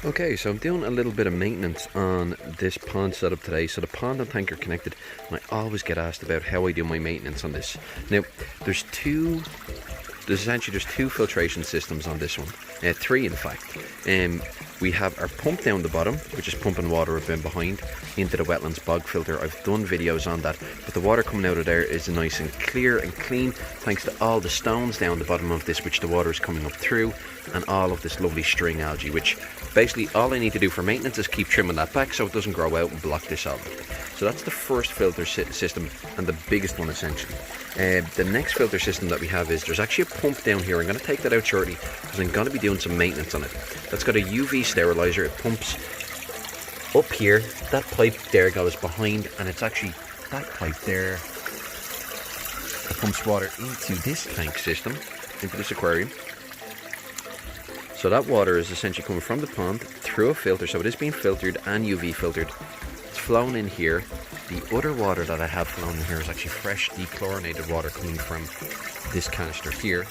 Okay, so I'm doing a little bit of maintenance on this pond setup today. So the pond and tank are connected, and I always get asked about how I do my maintenance on this. Now, there's two filtration systems on this one, three in fact. We have our pump down the bottom, which is pumping water up in behind into the wetlands bog filter. I've done videos on that, but the water coming out of there is nice and clear and clean thanks to all the stones down the bottom of this, which the water is coming up through, and all of this lovely string algae, which basically all I need to do for maintenance is keep trimming that back so it doesn't grow out and block this out. So that's the first filter system, and the biggest one essentially. The next filter system that we have is there's actually a pump down here. I'm going to take that out shortly because I'm going to be doing some maintenance on it. That's got a UV sterilizer. It pumps up here. That pipe there goes behind, and it's actually that pipe there that pumps water into this tank system, into this aquarium. So that water is essentially coming from the pond through a filter, so it is being filtered and UV filtered. It's flowing in here. The other water that I have flowing in here is actually fresh dechlorinated water coming from this canister here.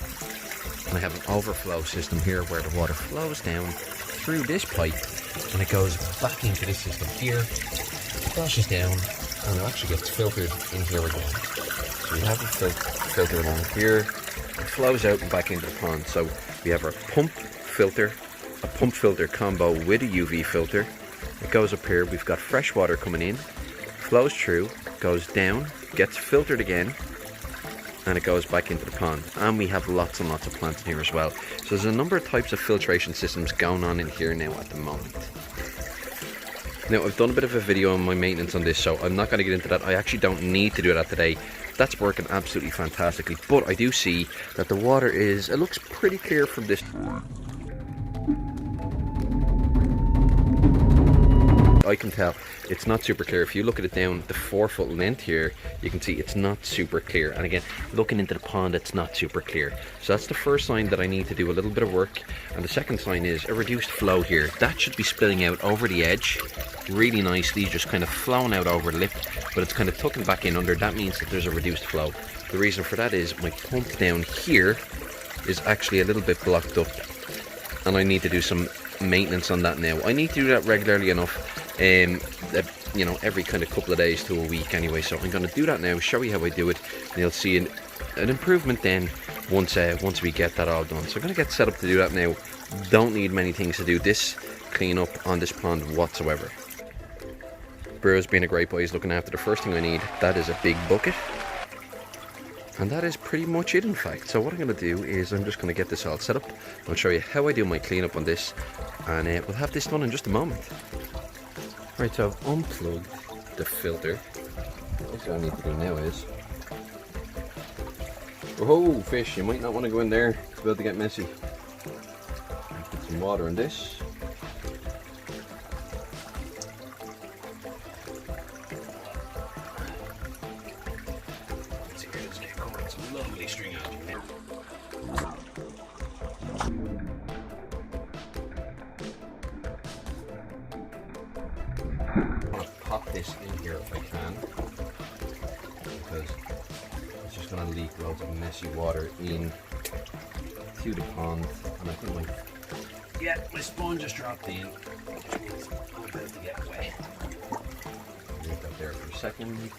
And I have an overflow system here where the water flows down through this pipe and it goes back into this system here, flushes down, and it actually gets filtered in here again. So we have a filter along here, it flows out and back into the pond. So we have our pump filter combo with a UV filter. It goes up here, we've got fresh water coming in, flows through, goes down, gets filtered again, and it goes back into the pond. And we have lots and lots of plants in here as well. So there's a number of types of filtration systems going on in here now at the moment. Now, I've done a bit of a video on my maintenance on this, so I'm not going to get into that. I actually don't need to do that today. That's working absolutely fantastically. But I do see that the water it looks pretty clear from this. I can tell it's not super clear. If you look at it down the 4-foot length here, you can see it's not super clear. And again, looking into the pond, it's not super clear. So that's the first sign that I need to do a little bit of work. And the second sign is a reduced flow here. That should be spilling out over the edge really nicely, just kind of flowing out over the lip, but it's kind of tucking back in under. That means that there's a reduced flow. The reason for that is my pump down here is actually a little bit blocked up, and I need to do some maintenance on that now. I need to do that regularly enough, you know, every kind of couple of days to a week anyway. So I'm going to do that now, show you how I do it, and you'll see an improvement then once we get that all done. So I'm going to get set up to do that now. Don't need many things to do this clean up on this pond whatsoever. Bruce, being a great boy, is looking after the first thing I need. That is a big bucket, and that is pretty much it in fact. So what I'm going to do is I'm just going to get this all set up. I'll show you how I do my cleanup on this, and we'll have this done in just a moment. Right, so I've unplugged the filter. What I need to do now is, oh fish, you might not want to go in there, it's about to get messy. Put some water in this. Let's see here, let's get covered some lovely string algae here. Pop this in here if I can, because it's just going to leak loads of messy water in to the pond, and I think my sponge just dropped in, which means I'm about to get wet. Leave that there for a second.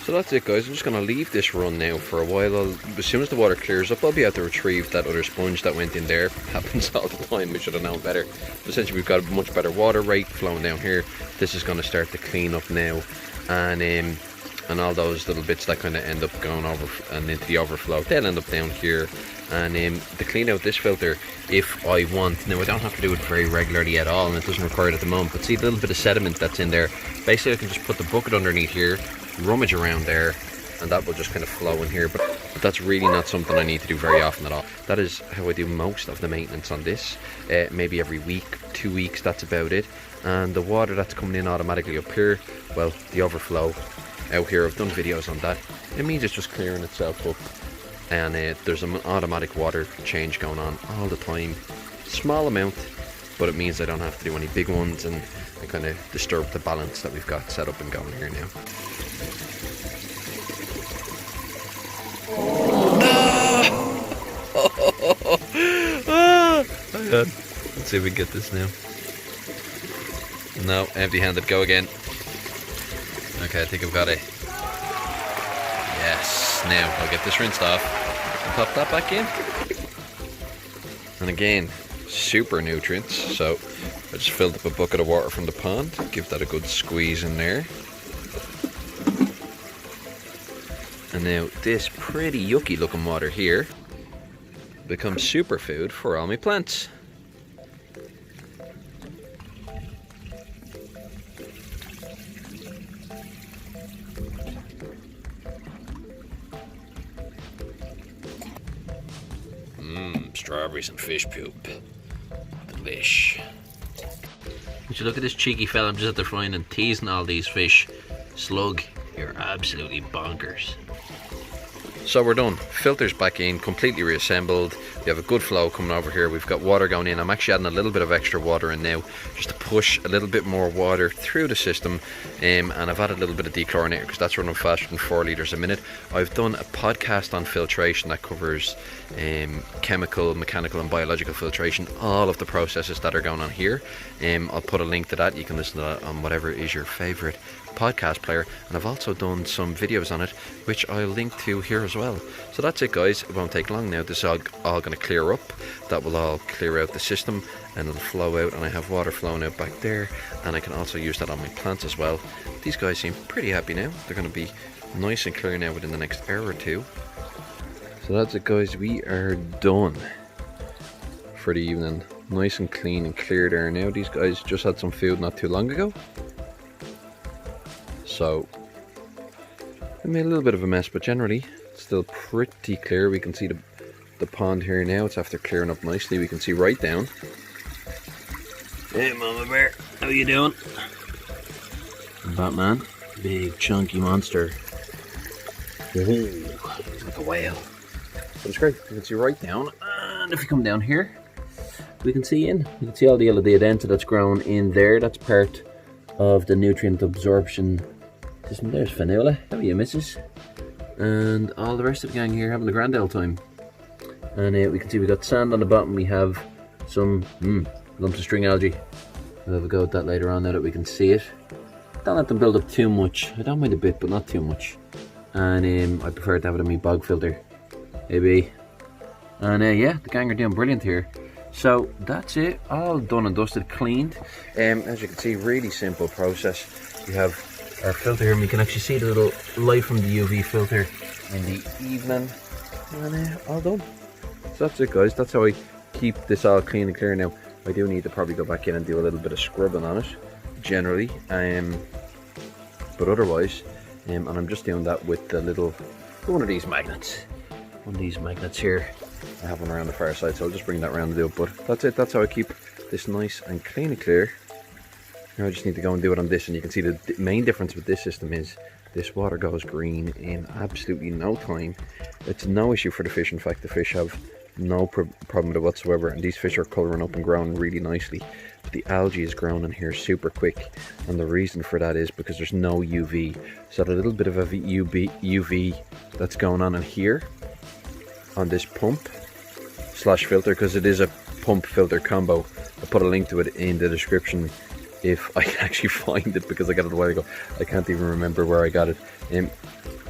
So that's it, guys. I'm just going to leave this run now for a while. As soon as the water clears up, I'll be able to retrieve that other sponge that went in there. Happens all the time, we should have known better. But essentially, we've got a much better water rate flowing down here. This is going to start to clean up now. And all those little bits that kind of end up going over and into the overflow, they'll end up down here. And to clean out this filter, if I want, now I don't have to do it very regularly at all, and it doesn't require it at the moment, but see the little bit of sediment that's in there, basically I can just put the bucket underneath here, rummage around there, and that will just kind of flow in here. But that's really not something I need to do very often at all. That is how I do most of the maintenance on this. Maybe every week, 2 weeks, that's about it. And the water that's coming in automatically up here, well, the overflow out here, I've done videos on that. It means it's just clearing itself up, and there's an automatic water change going on all the time. Small amount, but it means I don't have to do any big ones, and I kind of disturb the balance that we've got set up and going here now. Let's see if we can get this now. No, empty-handed, go again. Okay, I think I've got it. Yes, now I'll get this rinsed off and pop that back in. And again, super nutrients, so I just filled up a bucket of water from the pond, give that a good squeeze in there. And now this pretty yucky looking water here becomes superfood for all my plants. Strawberries and fish poop. Delish. Would you look at this cheeky fella? I'm just at the frying and teasing all these fish. Slug, you're absolutely bonkers. So we're done. Filters back in, completely reassembled. We have a good flow coming over here. We've got water going in. I'm actually adding a little bit of extra water in now, just to push a little bit more water through the system. And I've added a little bit of dechlorinator because that's running faster than 4 litres a minute. I've done a podcast on filtration that covers chemical, mechanical and biological filtration, all of the processes that are going on here. I'll put a link to that. You can listen to that on whatever is your favourite podcast player, and I've also done some videos on it which I'll link to here as well. So that's it, guys. It won't take long now. This is all going to clear up. That will all clear out the system and it'll flow out, and I have water flowing out back there, and I can also use that on my plants as well. These guys seem pretty happy now. They're going to be nice and clear now within the next hour or two. So that's it, guys. We are done for the evening. Nice and clean and clear there now. These guys just had some food not too long ago, so I made a little bit of a mess, but generally it's still pretty clear. We can see the pond here now. It's after clearing up nicely. We can see right down. Hey Mama Bear, how you doing? Batman, big chunky monster. Ooh, like a whale. But it's great. You can see right down, and if you come down here, we can see in. You can see all the Ellidea that's grown in there. That's part of the nutrient absorption system. There's Fanula. How are you, missus? And all the rest of the gang here having a grand old time. And we can see we got sand on the bottom. We have some lumps of string algae. We'll have a go at that later on now that we can see it. Don't let them build up too much. I don't mind a bit, but not too much. And I prefer to have it in my bog filter. Maybe. And yeah, the gang are doing brilliant here. So that's it, all done and dusted, cleaned. As you can see, really simple process. We have our filter here, and we can actually see the little light from the UV filter in the evening. And all done. So that's it, guys. That's how I keep this all clean and clear now. I do need to probably go back in and do a little bit of scrubbing on it, generally. But otherwise, and I'm just doing that with the little, one of these magnets. One of these magnets here. I have one around the far side, so I'll just bring that around and do it. But that's it. That's how I keep this nice and clean and clear. Now I just need to go and do it on this, and you can see the main difference with this system is this water goes green in absolutely no time. It's no issue for the fish. In fact, the fish have no problem with it whatsoever, and these fish are colouring up and growing really nicely. But the algae is growing in here super quick, and the reason for that is because there's no UV. So a little bit of a UV that's going on in here on this pump slash filter, because it is a pump filter combo. I'll put a link to it in the description if I can actually find it, because I got it a while ago. I can't even remember where I got it.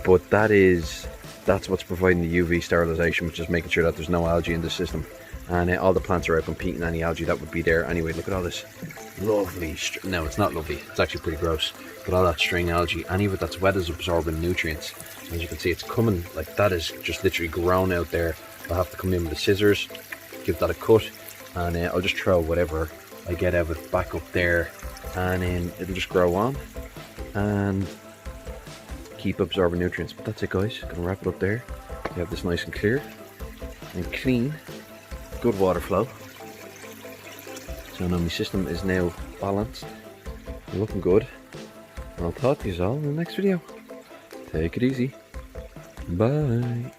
But that's what's providing the UV sterilization, which is making sure that there's no algae in the system. And all the plants are out competing any algae that would be there. Anyway, look at all this lovely, no, it's not lovely, it's actually pretty gross, but all that string algae, any of it that's wet is absorbing nutrients. As you can see, it's coming, like that is just literally grown out there. I'll have to come in with the scissors, give that a cut, and I'll just throw whatever I get out of it back up there, and it'll just grow on and keep absorbing nutrients. But that's it, guys. Gonna wrap it up there. You have this nice and clear and clean, good water flow. So now my system is now balanced, looking good, and I'll talk to you all in the next video. Take it easy. Bye.